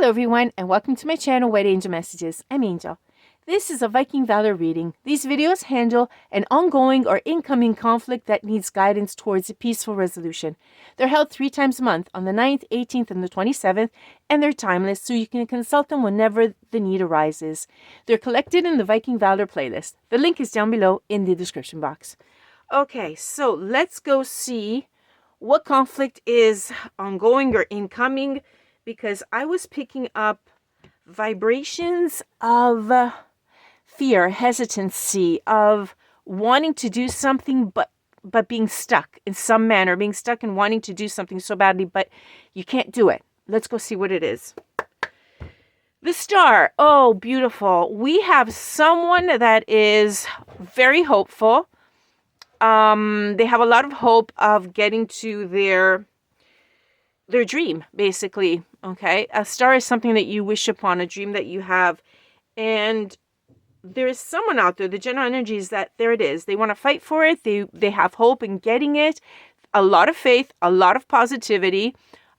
Hello everyone and welcome to my channel White Angel Messages. I'm Angel. This is a Viking Valour reading. These videos handle an ongoing or incoming conflict that needs guidance towards a peaceful resolution. They're held 3 times a month on the 9th, 18th, and the 27th, and they're timeless so you can consult them whenever the need arises. They're collected in the Viking Valour playlist. The link is down below in the description box. Okay, so let's go see what conflict is ongoing or incoming, because I was picking up vibrations of fear, hesitancy, of wanting to do something but being stuck in some manner, being stuck and wanting to do something so badly, but you can't do it. Let's go see what it is. The Star. Oh, beautiful. We have someone that is very hopeful. They have a lot of hope of getting to their dream, basically. Okay, a star is something that you wish upon, a dream that you have, and there is someone out there. The general energy is that there it is. They want to fight for it. They have hope in getting it. A lot of faith, a lot of positivity,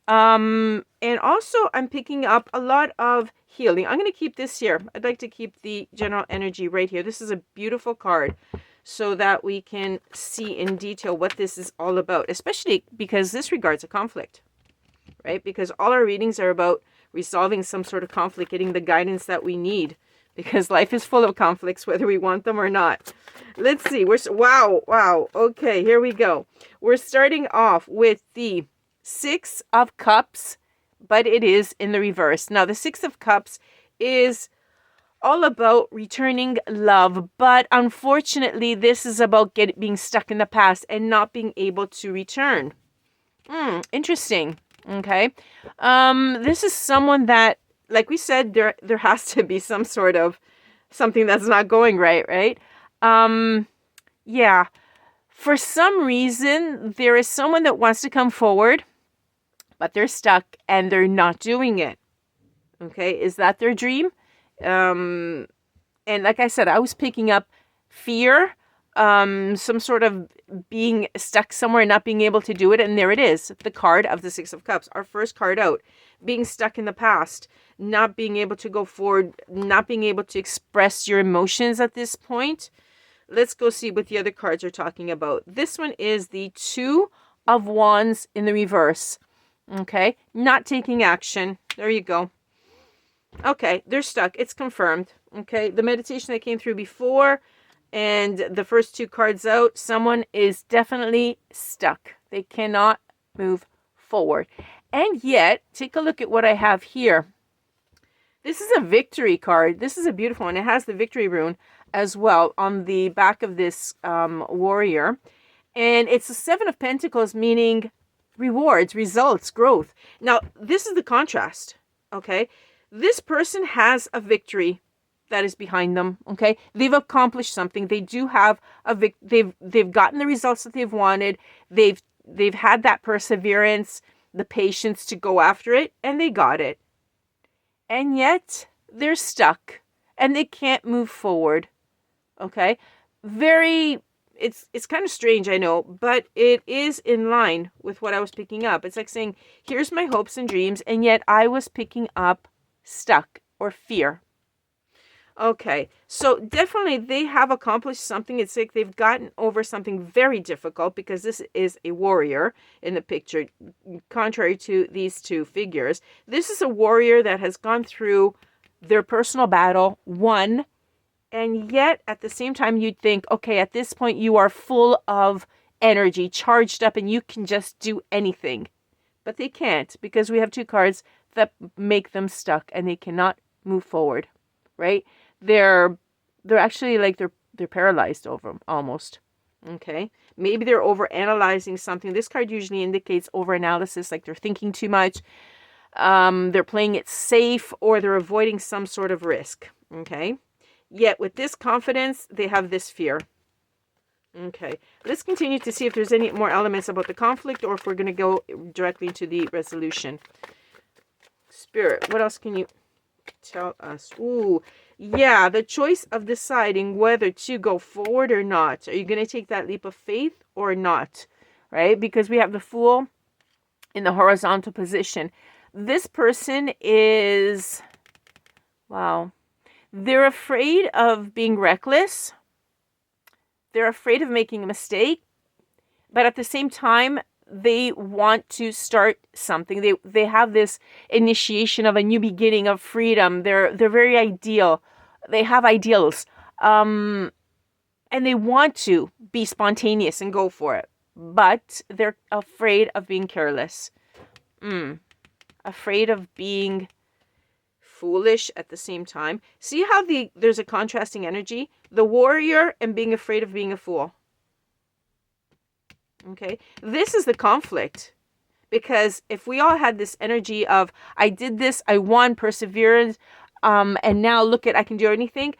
and also I'm picking up a lot of healing. I'm going to keep this here. I'd like to keep the general energy right here. This is a beautiful card, so that we can see in detail what this is all about, especially because this regards a conflict. Right? Because all our readings are about resolving some sort of conflict, getting the guidance that we need, because life is full of conflicts, whether we want them or not. Let's see. Wow. Okay, here we go. We're starting off with the 6 of Cups, but it is in the reverse. Now, the 6 of Cups is all about returning love, but unfortunately, this is about being stuck in the past and not being able to return. Interesting. Okay. This is someone that, like we said, there has to be some sort of something that's not going right? Yeah. For some reason, there is someone that wants to come forward, but they're stuck and they're not doing it. Okay. Is that their dream? And like I said, I was picking up fear, some sort of being stuck somewhere and not being able to do it. And there it is, the card of the 6 of Cups, our first card out. Being stuck in the past, not being able to go forward, not being able to express your emotions at this point. Let's go see what the other cards are talking about. This one is the 2 of Wands in the reverse. Okay, not taking action. There you go. Okay, they're stuck. It's confirmed. Okay, the meditation that came through before and the first 2 cards out, someone is definitely stuck. They cannot move forward. And yet, take a look at what I have here. This is a victory card. This is a beautiful one. It has the victory rune as well on the back of this warrior. And it's a 7 of Pentacles, meaning rewards, results, growth. Now, this is the contrast, okay? This person has a victory that is behind them. Okay, they've accomplished something. They do have they've gotten the results that they've wanted. They've had that perseverance, the patience to go after it, and they got it. And yet they're stuck and they can't move forward. Okay, it's kind of strange, I know, but it is in line with what I was picking up. It's like saying, here's my hopes and dreams, and yet I was picking up stuck or fear. Okay, so definitely they have accomplished something. It's like they've gotten over something very difficult, because this is a warrior in the picture, contrary to these 2 figures. This is a warrior that has gone through their personal battle, won, and yet at the same time you'd think, okay, at this point you are full of energy, charged up, and you can just do anything. But they can't, because we have 2 cards that make them stuck and they cannot move forward, right? They're actually like they're paralyzed over them almost. Okay, maybe they're over analyzing something. This card usually indicates over analysis, like they're thinking too much. They're playing it safe, or they're avoiding some sort of risk. Okay, yet with this confidence, they have this fear. Okay, let's continue to see if there's any more elements about the conflict, or if we're going to go directly into the resolution. Spirit, what else can you tell us? Ooh, yeah, the choice of deciding whether to go forward or not. Are you going to take that leap of faith or not? Right? Because we have the Fool in the horizontal position. This person is, wow, they're afraid of being reckless. They're afraid of making a mistake. But at the same time, they want to start something. They have this initiation of a new beginning, of freedom. They're very ideal. They have ideals. And they want to be spontaneous and go for it. But they're afraid of being careless. Afraid of being foolish at the same time. See how there's a contrasting energy? The warrior and being afraid of being a fool. Okay, this is the conflict, because if we all had this energy of, I did this, I won, perseverance, and now look at, I can do anything,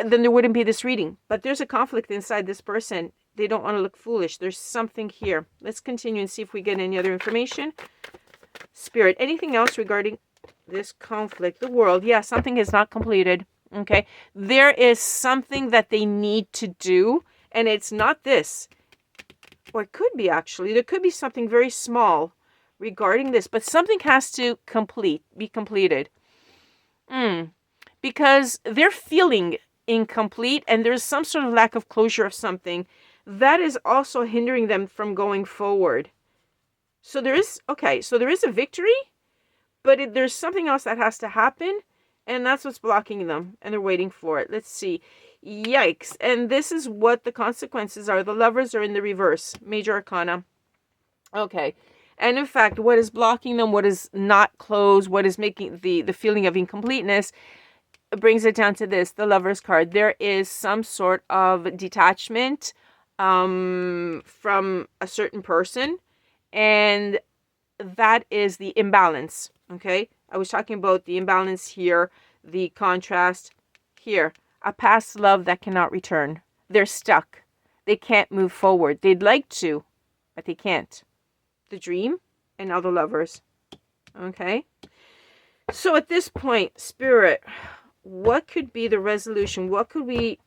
then there wouldn't be this reading. But there's a conflict inside this person. They don't want to look foolish. There's something here. Let's continue and see if we get any other information. Spirit, anything else regarding this conflict? The world, yeah, something is not completed. Okay, there is something that they need to do, and it's not this. Or it could be, actually. There could be something very small regarding this, but something has to be completed. Because they're feeling incomplete, and there's some sort of lack of closure of something that is also hindering them from going forward. So there is a victory, but there's something else that has to happen, and that's what's blocking them, and they're waiting for it. Let's see. Yikes. And this is what the consequences are. The Lovers are in the reverse. Major Arcana. Okay. And in fact, what is blocking them, what is not closed, what is making the feeling of incompleteness, brings it down to this, the Lovers card. There is some sort of detachment from a certain person, and that is the imbalance. Okay? I was talking about the imbalance here, the contrast here. A past love that cannot return. They're stuck. They can't move forward. They'd like to, but they can't. The Dream and now the Lovers. Okay? So at this point, Spirit, what could be the resolution? What could we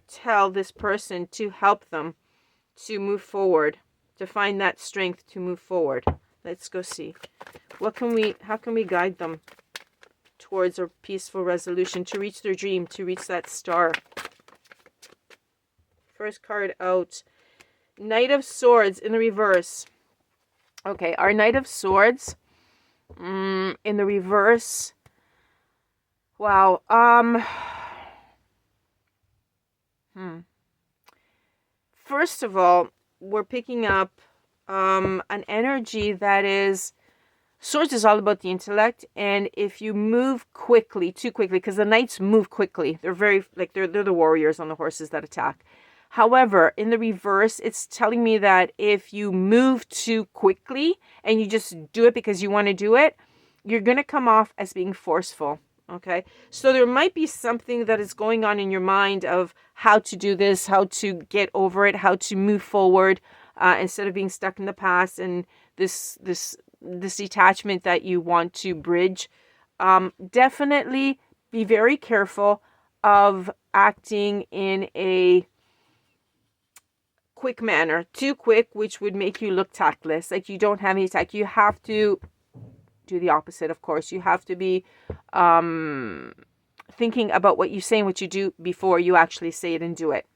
tell this person to help them to move forward, to find that strength to move forward? Let's go see. How can we guide them towards a peaceful resolution, to reach their dream, to reach that star? First card out, Knight of Swords in the reverse. Okay, our Knight of Swords in the reverse. Wow. First of all, we're picking up an energy that is, Swords is all about the intellect, and if you move quickly, too quickly, because the knights move quickly. They're very, they're the warriors on the horses that attack. However, in the reverse, it's telling me that if you move too quickly and you just do it because you want to do it, you're going to come off as being forceful. Okay, so there might be something that is going on in your mind of how to do this, how to get over it, how to move forward instead of being stuck in the past, and this detachment that you want to bridge. Definitely be very careful of acting in a quick manner, too quick, which would make you look tactless, like you don't have any tact. You have to do the opposite, of course. You have to be thinking about what you say and what you do before you actually say it and do it.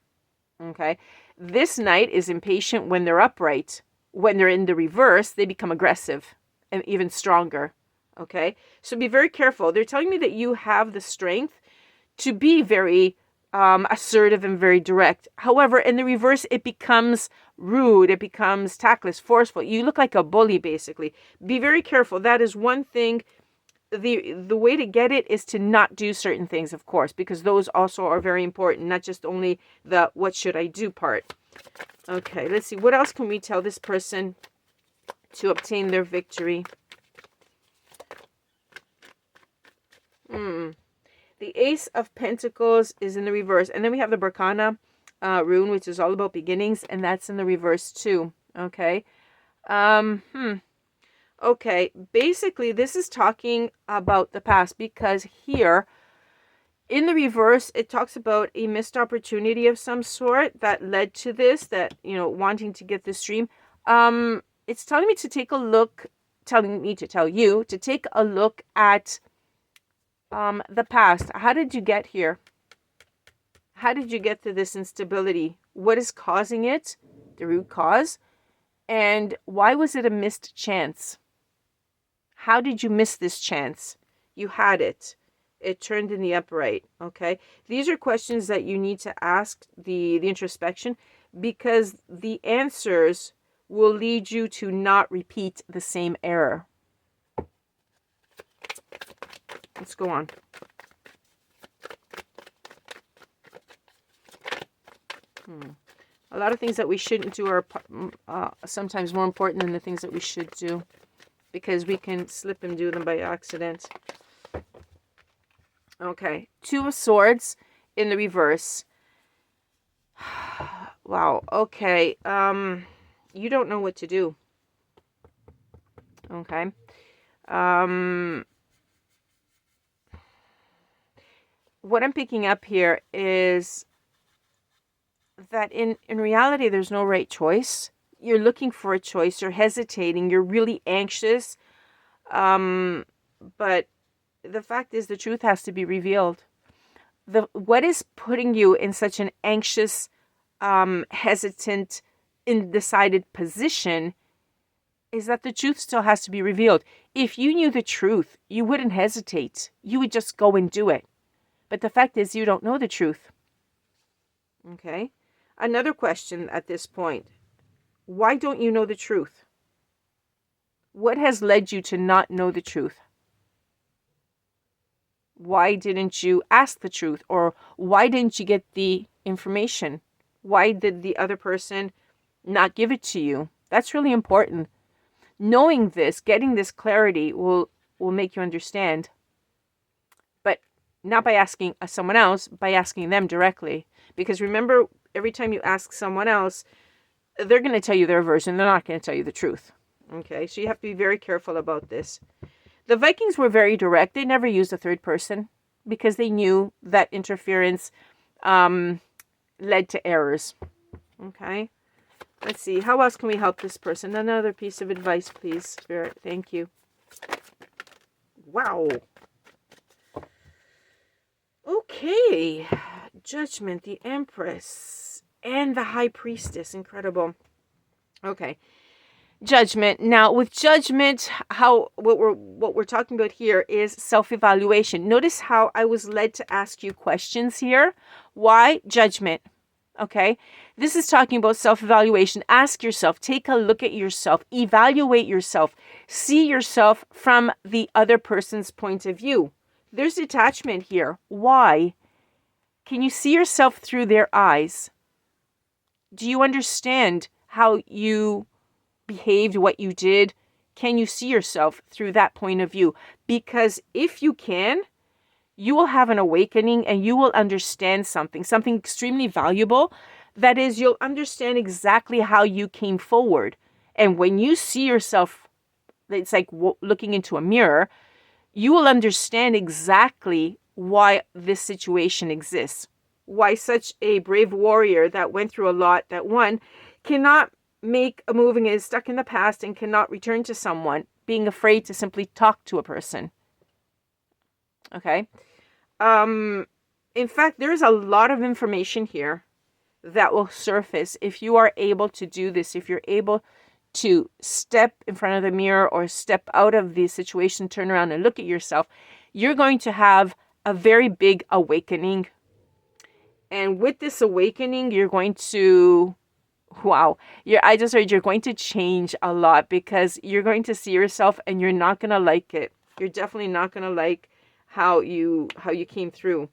Okay, this knight is impatient when they're upright. When they're in the reverse, they become aggressive and even stronger. Okay, so be very careful. They're telling me that you have the strength to be very assertive and very direct. However, in the reverse, it becomes rude. It becomes tactless, forceful. You look like a bully, basically. Be very careful. That is one thing. The way to get it is to not do certain things, of course, because those also are very important, not just only the what should I do part. Okay, let's see. What else can we tell this person to obtain their victory? The Ace of Pentacles is in the reverse. And then we have the Berkana rune, which is all about beginnings. And that's in the reverse too. Okay. Okay. Basically, this is talking about the past. Because here, in the reverse, it talks about a missed opportunity of some sort that led to this. That, you know, wanting to get this dream. It's telling me to take a look telling me to tell you to take a look at the past. How did you get here? How did you get to this instability? What is causing it? The root cause. And why was it a missed chance? How did you miss this chance? You had it. It turned in the upright. Okay. These are questions that you need to ask the introspection, because the answers will lead you to not repeat the same error. Let's go on. A lot of things that we shouldn't do are sometimes more important than the things that we should do, because we can slip and do them by accident. Okay, 2 of Swords in the reverse. Wow, okay. You don't know what to do. Okay. What I'm picking up here is that in reality, there's no right choice. You're looking for a choice. You're hesitating. You're really anxious. But the fact is, the truth has to be revealed. What is putting you in such an anxious, hesitant, undecided position is that the truth still has to be revealed. If you knew the truth, you wouldn't hesitate. You would just go and do it. But the fact is, you don't know the truth. Okay? Another question at this point. Why don't you know the truth? What has led you to not know the truth? Why didn't you ask the truth? Or why didn't you get the information? Why did the other person not give it to you? That's really important. Knowing this, getting this clarity will make you understand. But not by asking someone else, by asking them directly. Because remember, every time you ask someone else, they're going to tell you their version. They're not going to tell you the truth. Okay, so you have to be very careful about this. The Vikings were very direct. They never used a third person because they knew that interference led to errors. Okay, let's see. How else can we help this person? Another piece of advice, please, Spirit. Thank you. Wow. Okay. Judgment, the Empress, and the High Priestess. Incredible. Okay. Judgment. Now, with judgment, what we're talking about here is self-evaluation. Notice how I was led to ask you questions here. Why judgment? Okay. This is talking about self-evaluation. Ask yourself, take a look at yourself, evaluate yourself, see yourself from the other person's point of view. There's detachment here. Why? Can you see yourself through their eyes? Do you understand how you behaved, what you did? Can you see yourself through that point of view? Because if you can, you will have an awakening and you will understand something extremely valuable. That is, you'll understand exactly how you came forward. And when you see yourself, it's like looking into a mirror, you will understand exactly why this situation exists. Why such a brave warrior that went through a lot, that one cannot make a move and is stuck in the past and cannot return to someone, being afraid to simply talk to a person. Okay. In fact, there's a lot of information here that will surface if you are able to do this, if you're able to step in front of the mirror or step out of the situation, turn around and look at yourself. You're going to have a very big awakening. And with this awakening, you're going to, I just heard you're going to change a lot, because you're going to see yourself and you're not going to like it. You're definitely not going to like how you came through.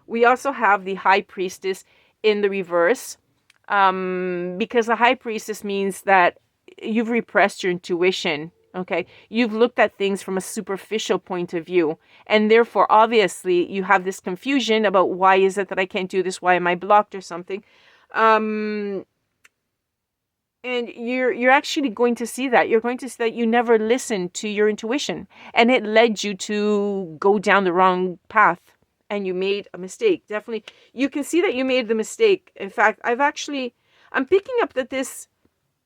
We also have the High Priestess in the reverse, because the High Priestess means that you've repressed your intuition. Okay, you've looked at things from a superficial point of view, and therefore, obviously, you have this confusion about why is it that I can't do this? Why am I blocked or something? And you're actually going to see that. You're going to see that you never listened to your intuition, and it led you to go down the wrong path, and you made a mistake. Definitely, you can see that you made the mistake. In fact, I'm picking up that this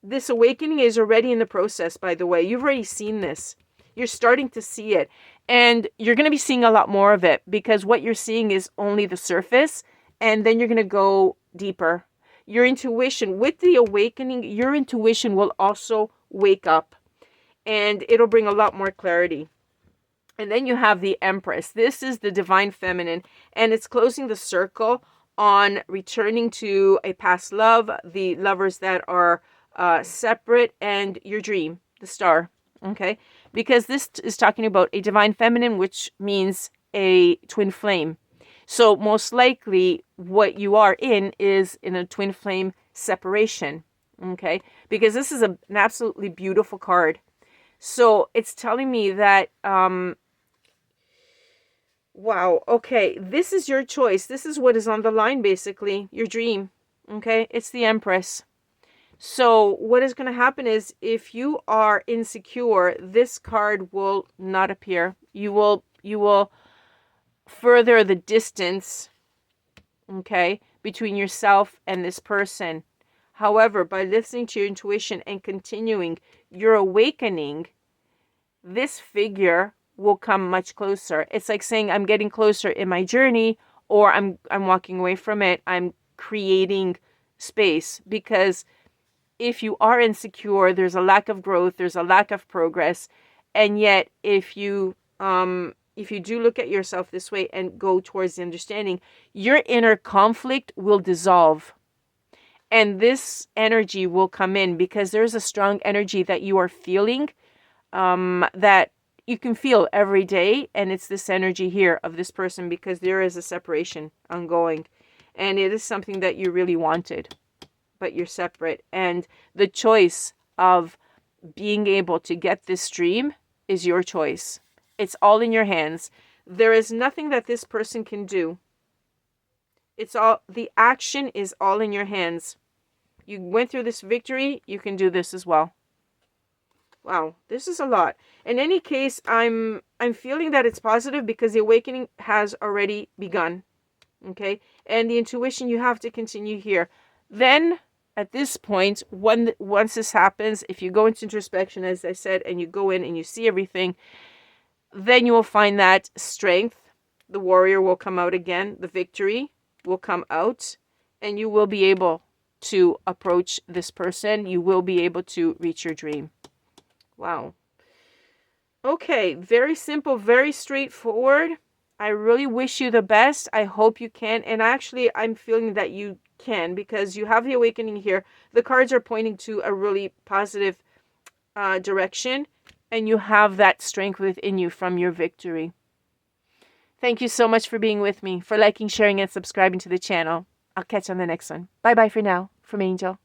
this awakening is already in the process, by the way. You've already seen this. You're starting to see it. And you're going to be seeing a lot more of it, because what you're seeing is only the surface. And then you're going to go deeper. Your intuition, with the awakening, your intuition will also wake up. And it'll bring a lot more clarity. And then you have the Empress. This is the divine feminine. And it's closing the circle on returning to a past love, the lovers that are separate, and your dream, the star. Okay? Because this is talking about a divine feminine, which means a twin flame. So most likely what you are in is in a twin flame separation. Okay? Because this is an absolutely beautiful card. So it's telling me that, wow, okay, this is your choice. This is what is on the line, basically, your dream. Okay? It's the Empress. So what is going to happen is, if you are insecure, this card will not appear. You will further the distance, okay, between yourself and this person. However, by listening to your intuition and continuing your awakening, this figure will come much closer. It's like saying, I'm getting closer in my journey, or I'm walking away from it. I'm creating space, because if you are insecure, there's a lack of growth, there's a lack of progress. And yet, if you do look at yourself this way and go towards the understanding, your inner conflict will dissolve. And this energy will come in, because there's a strong energy that you are feeling, that you can feel every day. And it's this energy here of this person, because there is a separation ongoing. And it is something that you really wanted, but you're separate. And the choice of being able to get this dream is your choice. It's all in your hands. There is nothing that this person can do. It's all, the action is all in your hands. You went through this victory, you can do this as well. Wow, this is a lot. In any case, I'm feeling that it's positive, because the awakening has already begun. Okay? And the intuition, you have to continue here. Then, at this point, once this happens, if you go into introspection, as I said, and you go in and you see everything, then you will find that strength, the warrior will come out again, the victory will come out, and you will be able to approach this person. You will be able to reach your dream. Wow. Okay, very simple, very straightforward. I really wish you the best. I hope you can. And actually, I'm feeling that you can, because you have the awakening here. The cards are pointing to a really positive direction, and you have that strength within you from your victory. Thank you so much for being with me, for liking, sharing, and subscribing to the channel. I'll catch you on the next one. Bye-bye for now, from Angel.